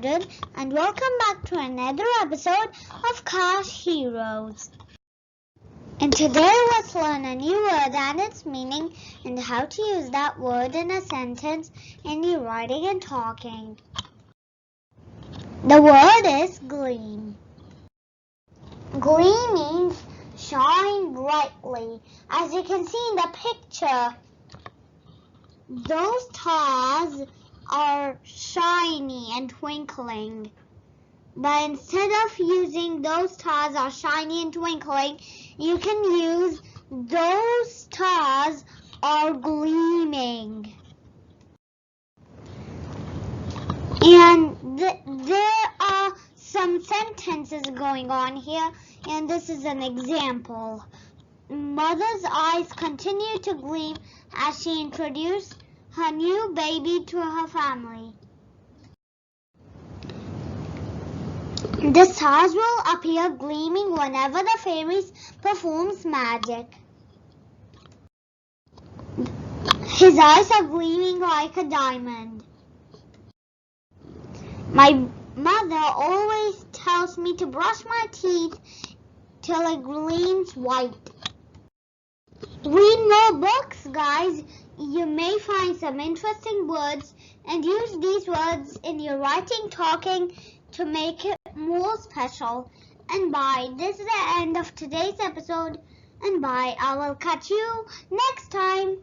Aaron, and welcome back to another episode of Cars Heroes. And today let's learn a new word and its meaning and how to use that word in a sentence in your writing and talking. The word is gleam. Gleam means shine brightly. As you can see in the picture, those stars are shiny and twinkling. But instead of using those stars are shiny and twinkling, you can use those stars are gleaming. And there are some sentences going on here, and this is an example. Mother's eyes continue to gleam as she introduced her new baby to her family. The stars will appear gleaming whenever the fairies performs magic. His eyes are gleaming like a diamond. My mother always tells me to brush my teeth till it gleams white. Read more books, guys. You may find some interesting words and use these words in your writing, talking to make it more special. And bye. This is the end of today's episode. And bye. I will catch you next time.